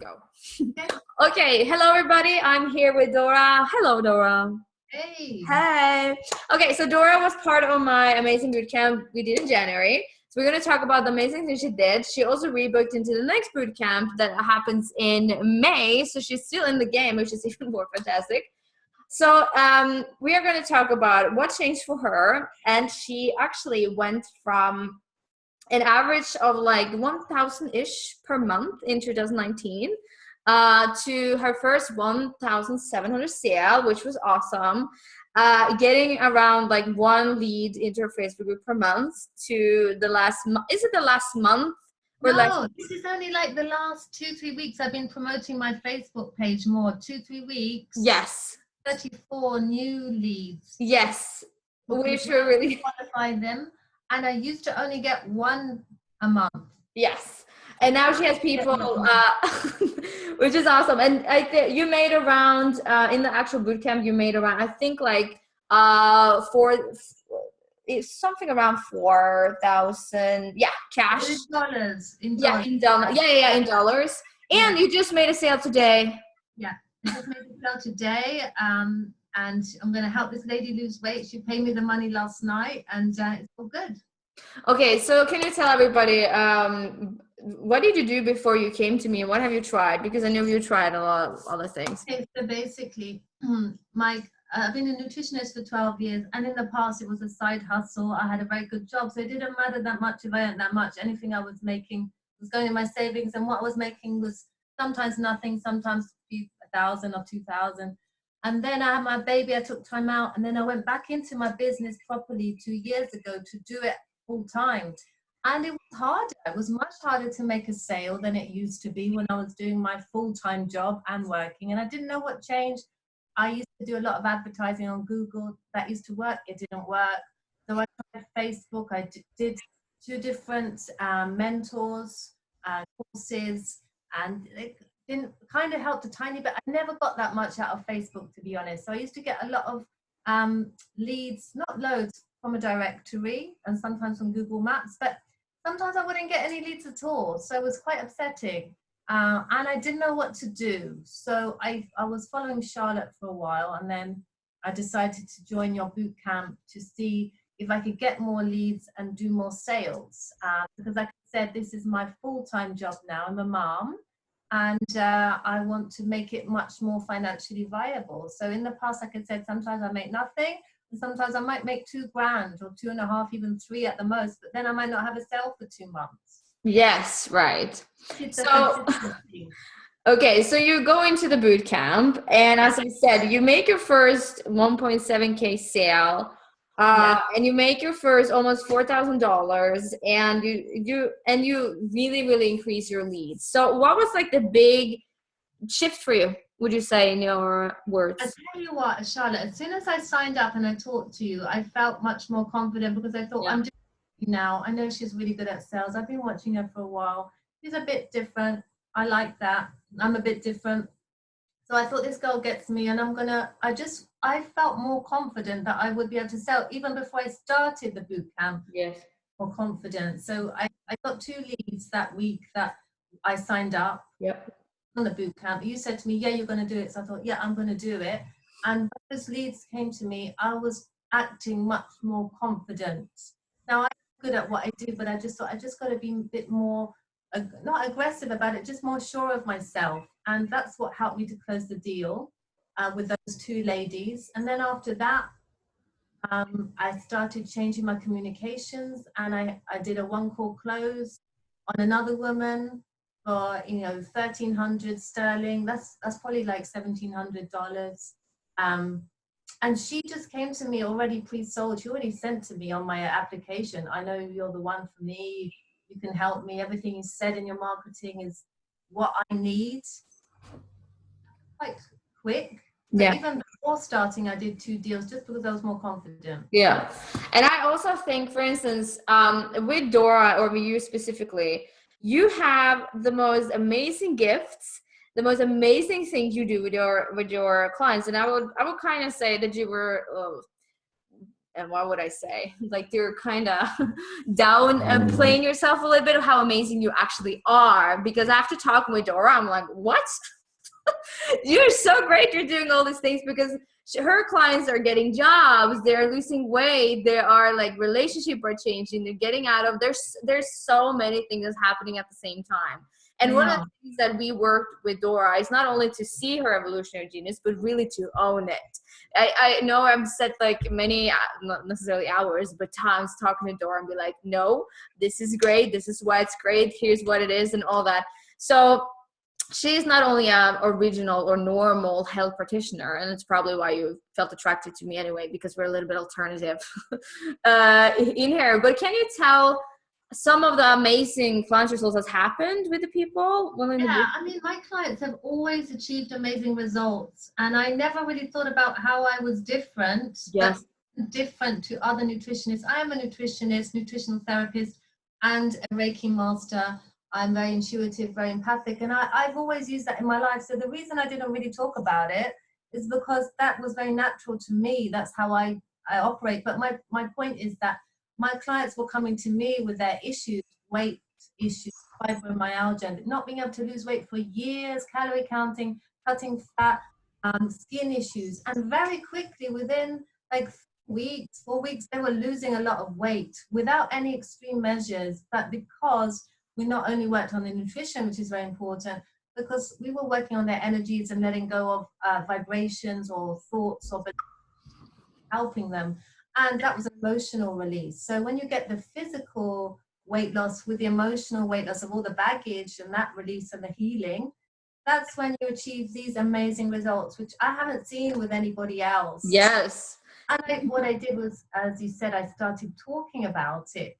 Go. Okay, hello everybody. I'm here with Dora. Hello, Dora. Hey. Hey. Okay, so Dora was part of my amazing bootcamp we did in January. So we're going to talk about the amazing things she did. She also rebooked into the next bootcamp that happens in May. So she's still in the game, which is even more fantastic. So we are going to talk about what changed for her. And she actually went from an average of like 1,000-ish per month in 2019 to her first 1,700 sale, which was awesome. Getting around like one lead into her Facebook group per month to the last month. Is it the last month? Or no, this is only like the last 2-3 weeks. I've been promoting my Facebook page more. 2-3 weeks. Yes. 34 new leads. Yes. Which were really qualify them. And I used to only get one a month. Yes. And now she has people, which is awesome. And I think you made around, in the actual bootcamp, you made around, I think like, it's something around 4,000, cash. In dollars. In dollars. And you just made a sale today. Yeah, I just made a sale today. And I'm going to help this lady lose weight. She paid me the money last night, and it's all good. Okay, so can you tell everybody, what did you do before you came to me, and what have you tried? Because I know you tried a lot of other things. Okay, so basically, I've been a nutritionist for 12 years, and in the past it was a side hustle. I had a very good job, so it didn't matter that much if I earned that much. Anything I was making was going in my savings, and what I was making was sometimes nothing, sometimes a few 1,000 or 2,000. And then I had my baby, I took time out, and then I went back into my business properly 2 years ago to do it full time. And it was harder. It was much harder to make a sale than it used to be when I was doing my full-time job and working. And I didn't know what changed. I used to do a lot of advertising on Google. That used to work. It didn't work. So I tried Facebook. I did 2 different mentors, courses, and it didn't kind of helped a tiny bit. I never got that much out of Facebook, to be honest. So I used to get a lot of leads, not loads, from a directory and sometimes from Google Maps, but sometimes I wouldn't get any leads at all. So it was quite upsetting. And I didn't know what to do. So I was following Charlotte for a while, and then I decided to join your boot camp to see if I could get more leads and do more sales. Because like I said, this is my full-time job now. I'm a mom, and I want to make it much more financially viable. So in the past, like I said, sometimes I make nothing. Sometimes I might make $2,000 or 2.5, even 3 at the most, but then I might not have a sale for 2 months. Yes, right. So, okay, so you go into the boot camp, and as I said, you make your first 1.7K sale, and you make your first almost $4,000, and you really increase your leads. So what was like the big shift for you, would you say, in your words? I tell you what, Charlotte, as soon as I signed up and I talked to you, I felt much more confident, because I thought, I'm doing it now. I know she's really good at sales. I've been watching her for a while. She's a bit different. I like that. I'm a bit different. So I thought, this girl gets me, and I felt more confident that I would be able to sell even before I started the boot camp. Yes. More confident. So I got 2 leads that week that I signed up. Yep. On the boot camp. You said to me, yeah, you're going to do it. So I thought, yeah, I'm going to do it. And when those leads came to me, I was acting much more confident. Now, I'm good at what I do, but I just thought, I just got to be a bit more, not aggressive about it, just more sure of myself. And that's what helped me to close the deal with those 2 ladies. And then after that, I started changing my communications, and I did a 1-call close on another woman for 1,300 sterling. That's probably like $1,700. And she just came to me already pre-sold. She already sent to me on my application, I know you're the one for me. You can help me. Everything you said in your marketing is what I need. Quite quick. So even before starting, I did 2 deals just because I was more confident. Yeah. And I also think, for instance, with Dora, or with you specifically, you have the most amazing gifts, the most amazing things you do with your clients. And I would kind of say that you were and what would I say? Like you're kind of down and playing yourself a little bit of how amazing you actually are. Because after talking with Dora, I'm like, what? You're so great. You're doing all these things because her clients are getting jobs, they're losing weight, there are like relationship are changing, they're getting out of, there's so many things that's happening at the same time. And one of the things that we worked with Dora is not only to see her evolutionary genius, but really to own it. I know I've said like many, not necessarily hours, but times talking to Dora and be like, no, this is great, this is why it's great, here's what it is, and all that. So she's not only an original or normal health practitioner, and it's probably why you felt attracted to me anyway, because we're a little bit alternative in here. But can you tell some of the amazing client results that's happened with the people? Yeah, I mean, my clients have always achieved amazing results, and I never really thought about how I was different. Yes. But different to other nutritionists. I am a nutritionist, nutritional therapist, and a Reiki master. I'm very intuitive, very empathic, and I've always used that in my life. So the reason I didn't really talk about it is because that was very natural to me. That's how I operate. But my point is that my clients were coming to me with their issues, weight issues, fibromyalgia, and not being able to lose weight for years, calorie counting, cutting fat, skin issues. And very quickly, within like 4 weeks, they were losing a lot of weight without any extreme measures. But because we not only worked on the nutrition, which is very important, because we were working on their energies and letting go of vibrations or thoughts or helping them. And that was emotional release. So when you get the physical weight loss with the emotional weight loss of all the baggage and that release and the healing, that's when you achieve these amazing results, which I haven't seen with anybody else. Yes. And what I did was, as you said, I started talking about it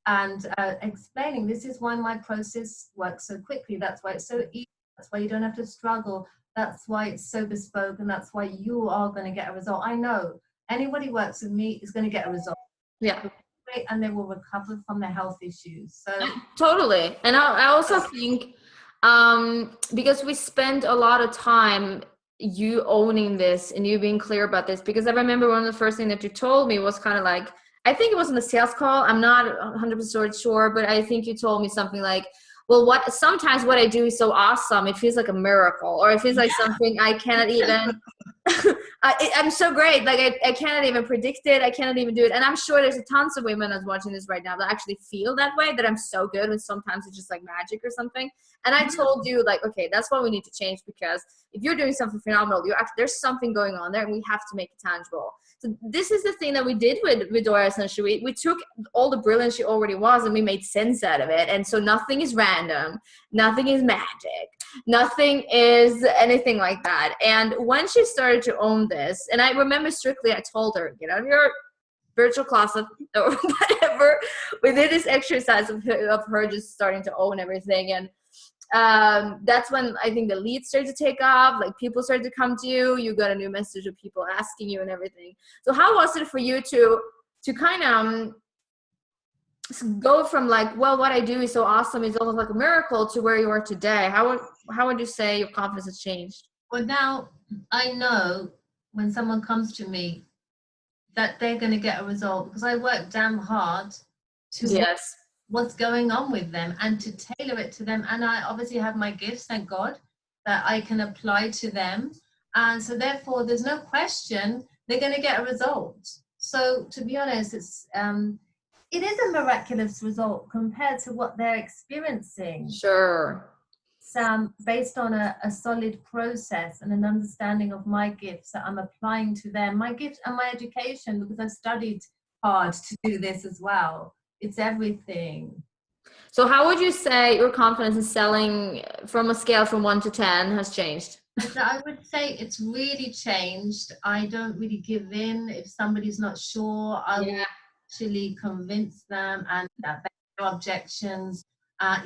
and explaining this is why my process works so quickly. That's why it's so easy. That's why you don't have to struggle. That's why it's so bespoke. And that's why you are going to get a result. I know anybody who works with me is going to get a result. Yeah. And they will recover from their health issues. So totally. And I also think because we spend a lot of time you owning this and you being clear about this, because I remember one of the first things that you told me was kind of like, I think it was in the sales call, I'm not 100% sure, but I think you told me something like, well, sometimes what I do is so awesome, it feels like a miracle, or it feels like something I cannot even I'm so great, like I cannot even predict it, I cannot even do it. And I'm sure there's a tons of women that's watching this right now that actually feel that way, that I'm so good, and sometimes it's just like magic or something. And I told you, like, okay, that's what we need to change, because if you're doing something phenomenal, there's something going on there, and we have to make it tangible. So this is the thing that we did with Dora, essentially. We took all the brilliance she already was and we made sense out of it. And so nothing is random, nothing is magic, nothing is anything like that. And when she started to own this, and I remember strictly, I told her, get out of your virtual closet or whatever. We did this exercise of her just starting to own everything. And that's when I think the leads started to take off, like people started to come to you, you got a new message of people asking you and everything. So how was it for you to kind of go from like, well, what I do is so awesome, it's almost like a miracle, to where you are today? How would you say your confidence has changed? Well, now I know when someone comes to me that they're going to get a result, because I work damn hard to yes what's going on with them and to tailor it to them. And I obviously have my gifts, thank God, that I can apply to them. And so therefore there's no question they're going to get a result. So to be honest, it is a miraculous result compared to what they're experiencing. Sure. Based on a solid process and an understanding of my gifts that I'm applying to them, my gifts and my education, because I've studied hard to do this as well. It's everything. So how would you say your confidence in selling from a scale from 1 to 10 has changed? I would say it's really changed. I don't really give in. If somebody's not sure, I will actually convince them, and their objections,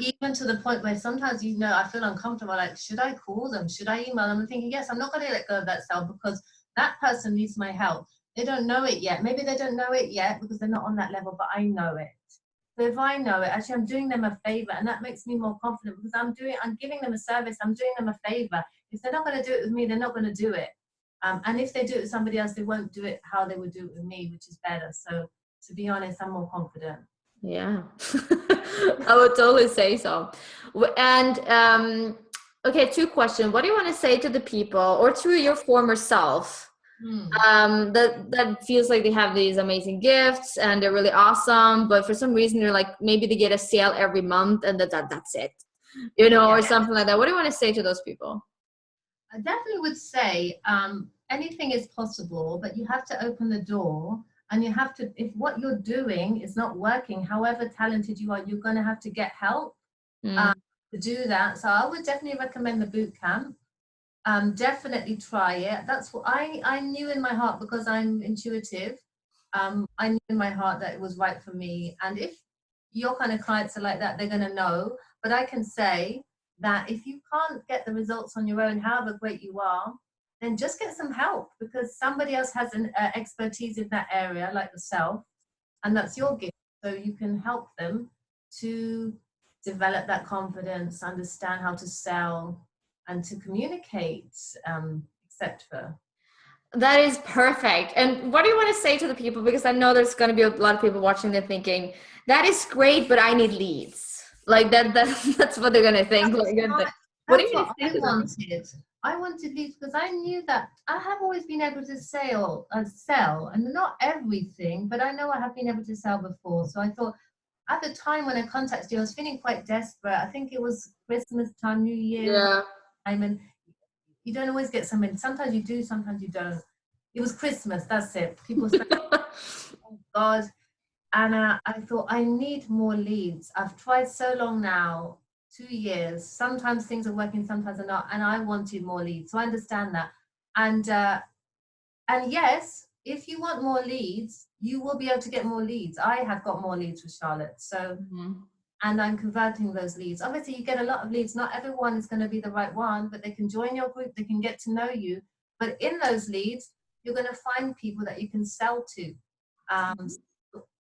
even to the point where sometimes, I feel uncomfortable, like, should I call them? Should I email them? I'm thinking, yes, I'm not going to let go of that sale because that person needs my help. They don't know it yet. Maybe they don't know it yet because they're not on that level, but I know it. So if I know it, actually I'm doing them a favor, and that makes me more confident, because I'm giving them a service, I'm doing them a favor. If they're not going to do it with me, they're not going to do it. And if they do it with somebody else, they won't do it how they would do it with me, which is better. So to be honest, I'm more confident. Yeah, I would totally say so. And okay, two questions. What do you want to say to the people or to your former self that feels like they have these amazing gifts and they're really awesome, but for some reason they're like, maybe they get a sale every month and that's it, you know, or something like that. What do you want to say to those people? I definitely would say anything is possible, but you have to open the door, and you have to, if what you're doing is not working, however talented you are, you're going to have to get help to do that. So I would definitely recommend the boot camp. Definitely try it. That's what I knew in my heart, because I'm intuitive. I knew in my heart that it was right for me. And if your kind of clients are like that, they're going to know. But I can say that if you can't get the results on your own, however great you are, then just get some help, because somebody else has an expertise in that area, like yourself, and that's your gift. So you can help them to develop that confidence, understand how to sell, and to communicate, etc. That is perfect. And what do you want to say to the people? Because I know there's going to be a lot of people watching, they're thinking, that is great, but I need leads. Like that's what they're going to think. Like, what do That's you want what to say I to them? wanted. I wanted leads because I knew that I have always been able to sell, and not everything, but I know I have been able to sell before. So I thought, at the time when I contacted you, I was feeling quite desperate. I think it was Christmas time, New Year Yeah. time, and you don't always get something. Sometimes you do, sometimes you don't. It was Christmas, that's it. People say, oh God. And I thought, I need more leads. I've tried so long now, 2 years. Sometimes things are working, sometimes they're not. And I wanted more leads. So I understand that. And yes, if you want more leads, you will be able to get more leads. I have got more leads with Charlotte. So, and I'm converting those leads. Obviously, you get a lot of leads. Not everyone is going to be the right one, but they can join your group, they can get to know you. But in those leads, you're going to find people that you can sell to.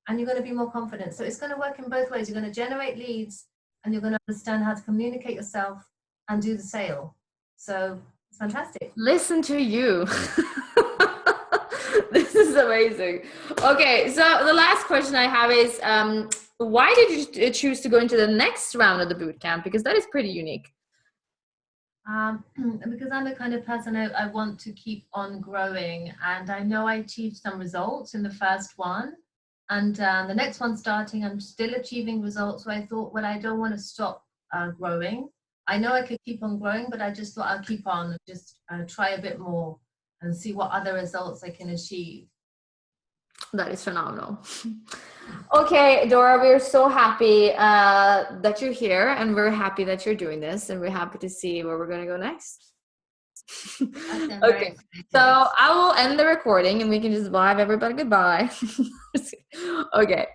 And you're going to be more confident. So it's going to work in both ways. You're going to generate leads, and you're going to understand how to communicate yourself and do the sale. So it's fantastic. Listen to you. This is amazing. Okay, so the last question I have is, why did you choose to go into the next round of the boot camp? Because that is pretty unique. Because I'm the kind of person I want to keep on growing, and I know I achieved some results in the first one, and the next one starting, I'm still achieving results. So I thought, well, I don't want to stop growing. I know I could keep on growing, but I just thought I'll keep on, just try a bit more and see what other results I can achieve. That is phenomenal. Okay, Dora, we're so happy that you're here, and we're happy that you're doing this, and we're happy to see where we're going to go next. Okay, so I will end the recording and we can just vibe everybody goodbye. Okay.